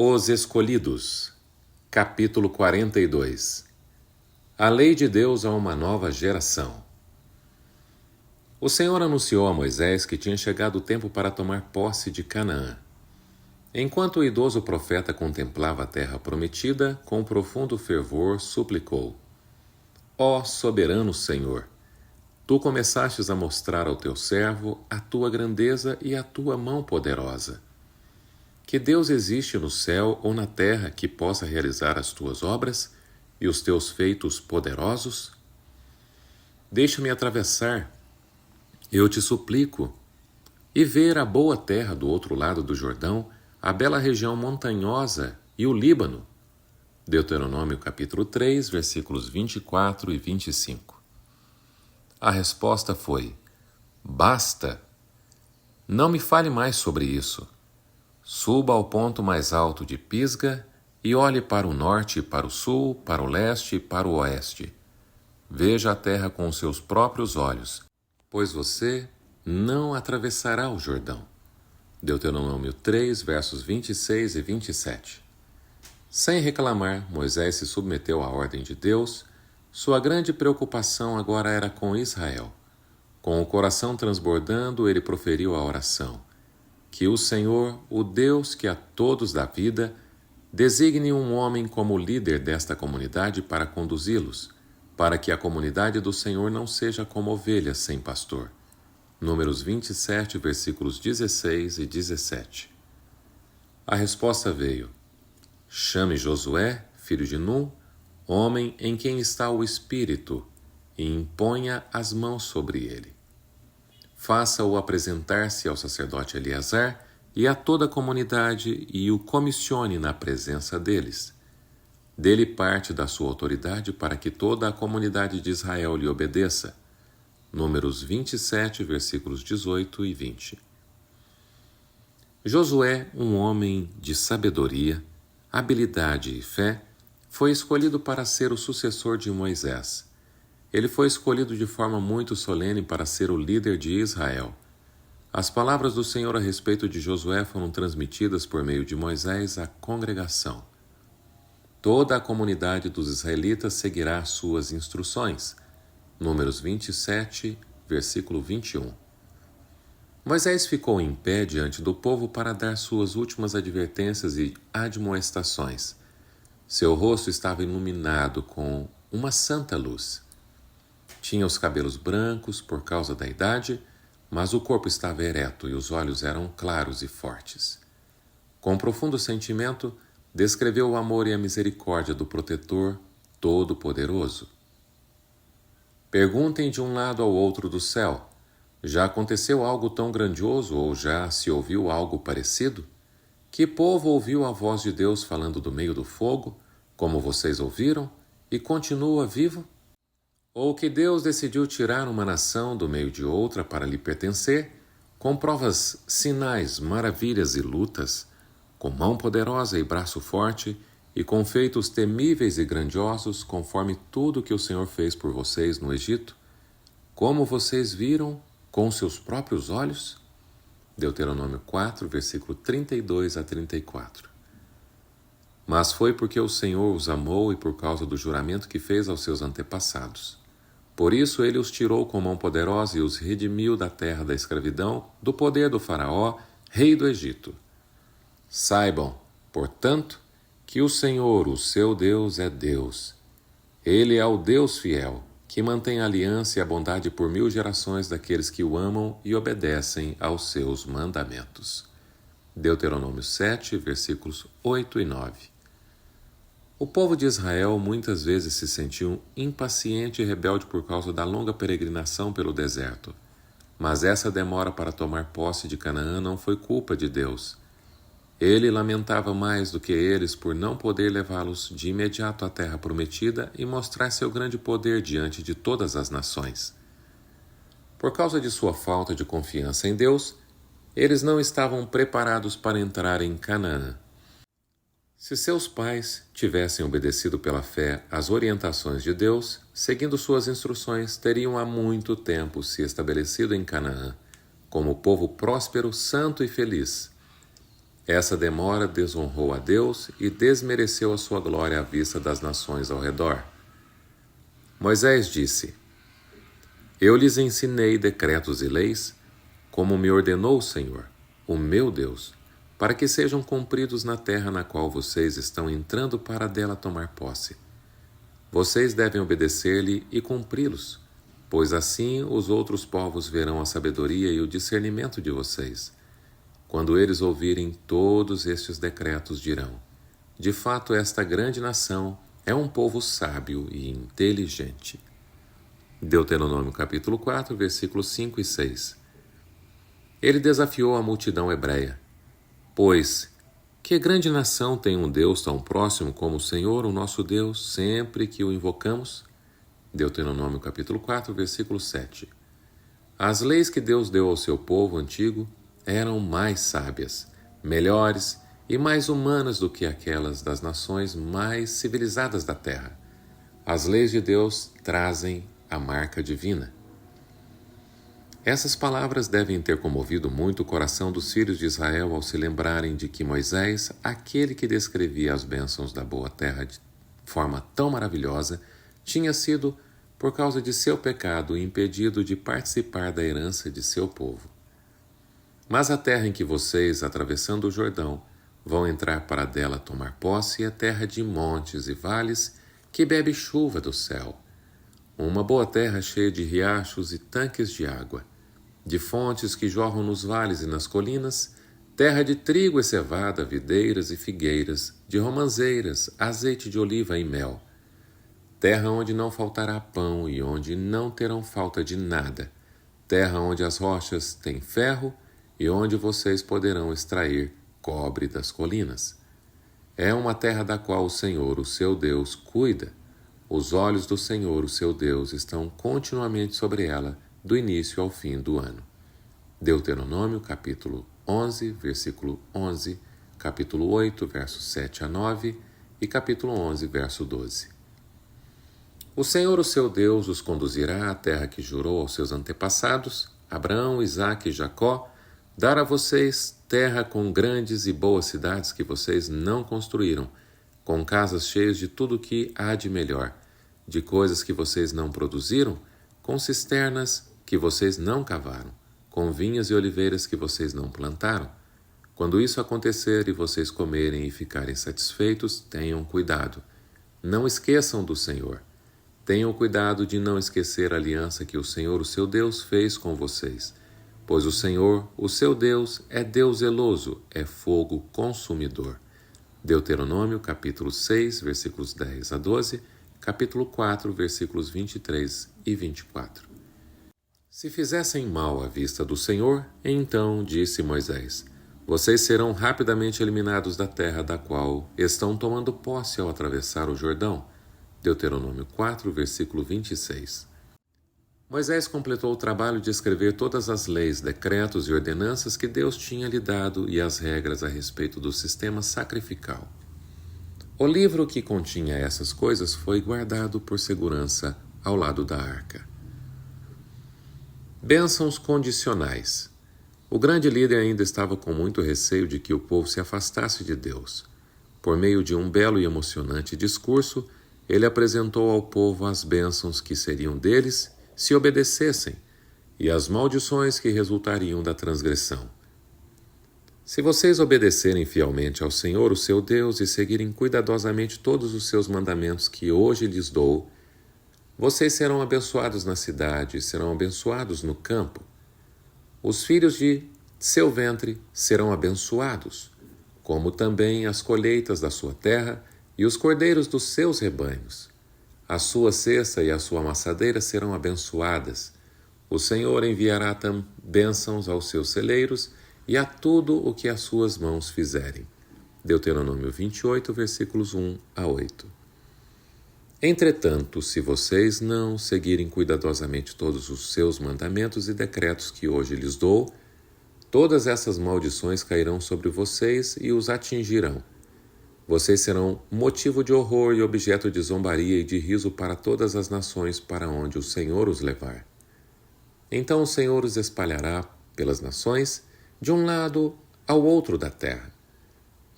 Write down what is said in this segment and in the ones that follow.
Os Escolhidos, capítulo 42. A lei de Deus a uma nova geração. O Senhor anunciou a Moisés que tinha chegado o tempo para tomar posse de Canaã. Enquanto o idoso profeta contemplava a terra prometida, com profundo fervor suplicou: Ó soberano Senhor, tu começastes a mostrar ao teu servo a tua grandeza e a tua mão poderosa. Que Deus existe no céu ou na terra que possa realizar as tuas obras e os teus feitos poderosos? Deixa-me atravessar, eu te suplico, e ver a boa terra do outro lado do Jordão, a bela região montanhosa e o Líbano. Deuteronômio capítulo 3, versículos 24 e 25. A resposta foi: basta! Não me fale mais sobre isso. Suba ao ponto mais alto de Pisga e olhe para o norte, para o sul, para o leste e para o oeste. Veja a terra com os seus próprios olhos, pois você não atravessará o Jordão. Deuteronômio 3, versos 26 e 27. Sem reclamar, Moisés se submeteu à ordem de Deus. Sua grande preocupação agora era com Israel. Com o coração transbordando, ele proferiu a oração: que o Senhor, o Deus que a todos dá vida, designe um homem como líder desta comunidade para conduzi-los, para que a comunidade do Senhor não seja como ovelhas sem pastor. Números 27, versículos 16 e 17. A resposta veio: chame Josué, filho de Nun, homem em quem está o Espírito, e imponha as mãos sobre ele. Faça-o apresentar-se ao sacerdote Eleazar e a toda a comunidade e o comissione na presença deles. Dê-lhe parte da sua autoridade para que toda a comunidade de Israel lhe obedeça. Números 27, versículos 18 e 20. Josué, um homem de sabedoria, habilidade e fé, foi escolhido para ser o sucessor de Moisés. Ele foi escolhido de forma muito solene para ser o líder de Israel. As palavras do Senhor a respeito de Josué foram transmitidas por meio de Moisés à congregação. Toda a comunidade dos israelitas seguirá suas instruções. Números 27, versículo 21. Moisés ficou em pé diante do povo para dar suas últimas advertências e admoestações. Seu rosto estava iluminado com uma santa luz. Tinha os cabelos brancos por causa da idade, mas o corpo estava ereto e os olhos eram claros e fortes. Com profundo sentimento, descreveu o amor e a misericórdia do Protetor Todo-Poderoso. Perguntem de um lado ao outro do céu: já aconteceu algo tão grandioso ou já se ouviu algo parecido? Que povo ouviu a voz de Deus falando do meio do fogo, como vocês ouviram, e continua vivo? Ou que Deus decidiu tirar uma nação do meio de outra para lhe pertencer, com provas, sinais, maravilhas e lutas, com mão poderosa e braço forte, e com feitos temíveis e grandiosos, conforme tudo que o Senhor fez por vocês no Egito, como vocês viram com seus próprios olhos? Deuteronômio 4, versículo 32 a 34. Mas foi porque o Senhor os amou e por causa do juramento que fez aos seus antepassados. Por isso ele os tirou com mão poderosa e os redimiu da terra da escravidão, do poder do faraó, rei do Egito. Saibam, portanto, que o Senhor, o seu Deus, é Deus. Ele é o Deus fiel, que mantém a aliança e a bondade por 1000 gerações daqueles que o amam e obedecem aos seus mandamentos. Deuteronômio 7, versículos 8 e 9. O povo de Israel muitas vezes se sentiu impaciente e rebelde por causa da longa peregrinação pelo deserto. Mas essa demora para tomar posse de Canaã não foi culpa de Deus. Ele lamentava mais do que eles por não poder levá-los de imediato à terra prometida e mostrar seu grande poder diante de todas as nações. Por causa de sua falta de confiança em Deus, eles não estavam preparados para entrar em Canaã. Se seus pais tivessem obedecido pela fé às orientações de Deus, seguindo suas instruções, teriam há muito tempo se estabelecido em Canaã, como povo próspero, santo e feliz. Essa demora desonrou a Deus e desmereceu a sua glória à vista das nações ao redor. Moisés disse: Eu lhes ensinei decretos e leis, como me ordenou o Senhor, o meu Deus, para que sejam cumpridos na terra na qual vocês estão entrando para dela tomar posse. Vocês devem obedecer-lhe e cumpri-los, pois assim os outros povos verão a sabedoria e o discernimento de vocês. Quando eles ouvirem todos estes decretos, dirão: de fato, esta grande nação é um povo sábio e inteligente. Deuteronômio capítulo 4, versículos 5 e 6. Ele desafiou a multidão hebreia: Pois, que grande nação tem um Deus tão próximo como o Senhor, o nosso Deus, sempre que o invocamos? Deuteronômio capítulo 4, versículo 7. As leis que Deus deu ao seu povo antigo eram mais sábias, melhores e mais humanas do que aquelas das nações mais civilizadas da terra. As leis de Deus trazem a marca divina. Essas palavras devem ter comovido muito o coração dos filhos de Israel ao se lembrarem de que Moisés, aquele que descrevia as bênçãos da boa terra de forma tão maravilhosa, tinha sido, por causa de seu pecado, impedido de participar da herança de seu povo. Mas a terra em que vocês, atravessando o Jordão, vão entrar para dela tomar posse é terra de montes e vales que bebe chuva do céu. Uma boa terra cheia de riachos e tanques de água, de fontes que jorram nos vales e nas colinas, terra de trigo e cevada, videiras e figueiras, de romãzeiras, azeite de oliva e mel. Terra onde não faltará pão e onde não terão falta de nada. Terra onde as rochas têm ferro e onde vocês poderão extrair cobre das colinas. É uma terra da qual o Senhor, o seu Deus, cuida. Os olhos do Senhor, o seu Deus, estão continuamente sobre ela, do início ao fim do ano. Deuteronômio, capítulo 11, versículo 11, capítulo 8, versos 7 a 9 e capítulo 11, verso 12. O Senhor, o seu Deus, os conduzirá à terra que jurou aos seus antepassados, Abraão, Isaque e Jacó, dar a vocês terra com grandes e boas cidades que vocês não construíram, com casas cheias de tudo o que há de melhor, de coisas que vocês não produziram, com cisternas que vocês não cavaram, com vinhas e oliveiras que vocês não plantaram. Quando isso acontecer e vocês comerem e ficarem satisfeitos, tenham cuidado. Não esqueçam do Senhor. Tenham cuidado de não esquecer a aliança que o Senhor, o seu Deus, fez com vocês. Pois o Senhor, o seu Deus, é Deus zeloso, é fogo consumidor. Deuteronômio, capítulo 6, versículos 10 a 12, capítulo 4, versículos 23 e 24. Se fizessem mal à vista do Senhor, então, disse Moisés, vocês serão rapidamente eliminados da terra da qual estão tomando posse ao atravessar o Jordão. Deuteronômio 4, versículo 26. Moisés completou o trabalho de escrever todas as leis, decretos e ordenanças que Deus tinha lhe dado e as regras a respeito do sistema sacrificial. O livro que continha essas coisas foi guardado por segurança ao lado da arca. Bênçãos condicionais. O grande líder ainda estava com muito receio de que o povo se afastasse de Deus. Por meio de um belo e emocionante discurso, ele apresentou ao povo as bênçãos que seriam deles se obedecessem, e as maldições que resultariam da transgressão. Se vocês obedecerem fielmente ao Senhor, o seu Deus, e seguirem cuidadosamente todos os seus mandamentos que hoje lhes dou, vocês serão abençoados na cidade e serão abençoados no campo. Os filhos de seu ventre serão abençoados, como também as colheitas da sua terra e os cordeiros dos seus rebanhos. A sua cesta e a sua amassadeira serão abençoadas. O Senhor enviará bênçãos aos seus celeiros e a tudo o que as suas mãos fizerem. Deuteronômio 28, versículos 1 a 8. Entretanto, se vocês não seguirem cuidadosamente todos os seus mandamentos e decretos que hoje lhes dou, todas essas maldições cairão sobre vocês e os atingirão. Vocês serão motivo de horror e objeto de zombaria e de riso para todas as nações para onde o Senhor os levar. Então o Senhor os espalhará pelas nações, de um lado ao outro da terra.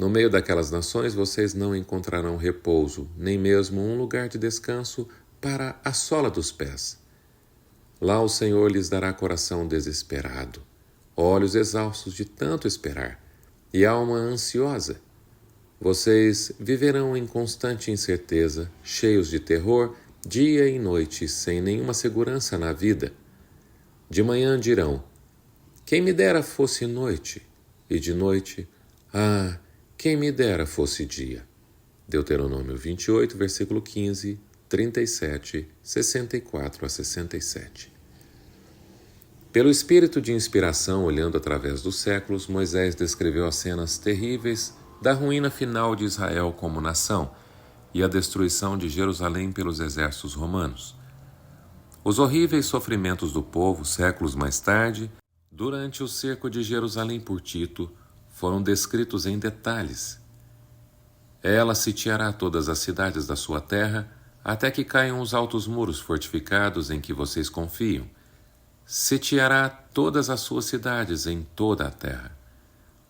No meio daquelas nações vocês não encontrarão repouso, nem mesmo um lugar de descanso para a sola dos pés. Lá o Senhor lhes dará coração desesperado, olhos exaustos de tanto esperar, e alma ansiosa. Vocês viverão em constante incerteza, cheios de terror, dia e noite, sem nenhuma segurança na vida. De manhã dirão: quem me dera fosse noite, e de noite, quem me dera fosse dia. Deuteronômio 28, versículo 15, 37, 64 a 67. Pelo espírito de inspiração, olhando através dos séculos, Moisés descreveu as cenas terríveis da ruína final de Israel como nação e a destruição de Jerusalém pelos exércitos romanos. Os horríveis sofrimentos do povo, séculos mais tarde, durante o cerco de Jerusalém por Tito, foram descritos em detalhes. Ela sitiará todas as cidades da sua terra, até que caiam os altos muros fortificados em que vocês confiam. Sitiará todas as suas cidades em toda a terra.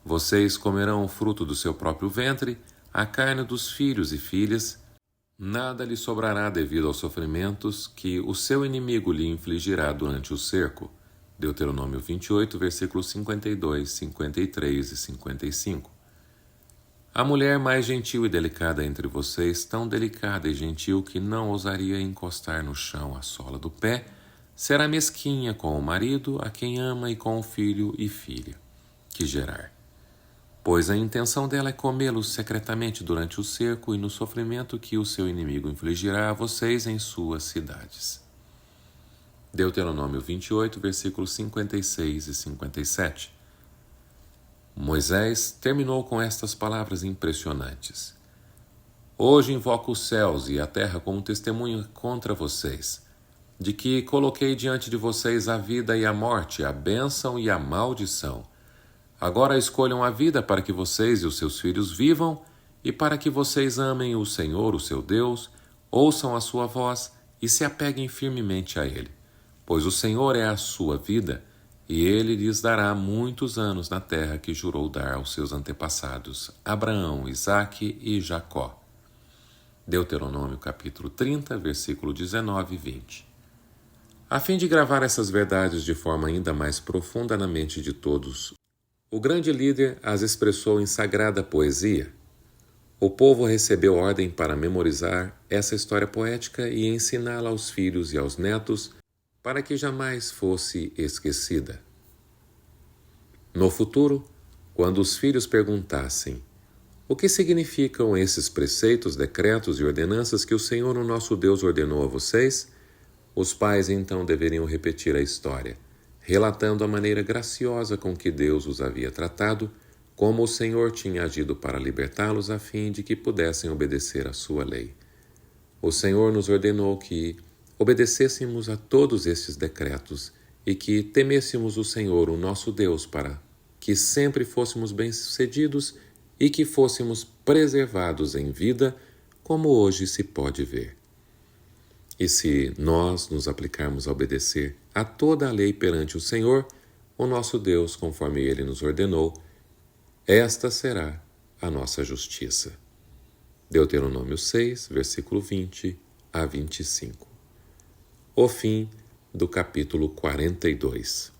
Vocês comerão o fruto do seu próprio ventre, a carne dos filhos e filhas. Nada lhe sobrará devido aos sofrimentos que o seu inimigo lhe infligirá durante o cerco. Deuteronômio 28, versículos 52, 53 e 55. A mulher mais gentil e delicada entre vocês, tão delicada e gentil que não ousaria encostar no chão a sola do pé, será mesquinha com o marido, a quem ama, e com o filho e filha que gerar. Pois a intenção dela é comê-los secretamente durante o cerco e no sofrimento que o seu inimigo infligirá a vocês em suas cidades. Deuteronômio 28, versículos 56 e 57. Moisés terminou com estas palavras impressionantes: Hoje invoco os céus e a terra como testemunho contra vocês, de que coloquei diante de vocês a vida e a morte, a bênção e a maldição. Agora escolham a vida para que vocês e os seus filhos vivam e para que vocês amem o Senhor, o seu Deus, ouçam a sua voz e se apeguem firmemente a Ele. Pois o Senhor é a sua vida e Ele lhes dará muitos anos na terra que jurou dar aos seus antepassados, Abraão, Isaque e Jacó. Deuteronômio capítulo 30, versículo 19 e 20. A fim de gravar essas verdades de forma ainda mais profunda na mente de todos, o grande líder as expressou em sagrada poesia. O povo recebeu ordem para memorizar essa história poética e ensiná-la aos filhos e aos netos para que jamais fosse esquecida. No futuro, quando os filhos perguntassem: o que significam esses preceitos, decretos e ordenanças que o Senhor, o nosso Deus, ordenou a vocês? Os pais então deveriam repetir a história, relatando a maneira graciosa com que Deus os havia tratado, como o Senhor tinha agido para libertá-los a fim de que pudessem obedecer à sua lei. O Senhor nos ordenou que obedecêssemos a todos estes decretos e que temêssemos o Senhor, o nosso Deus, para que sempre fôssemos bem-sucedidos e que fôssemos preservados em vida, como hoje se pode ver. E se nós nos aplicarmos a obedecer a toda a lei perante o Senhor, o nosso Deus, conforme Ele nos ordenou, esta será a nossa justiça. Deuteronômio 6, versículo 20 a 25. O fim do capítulo 42.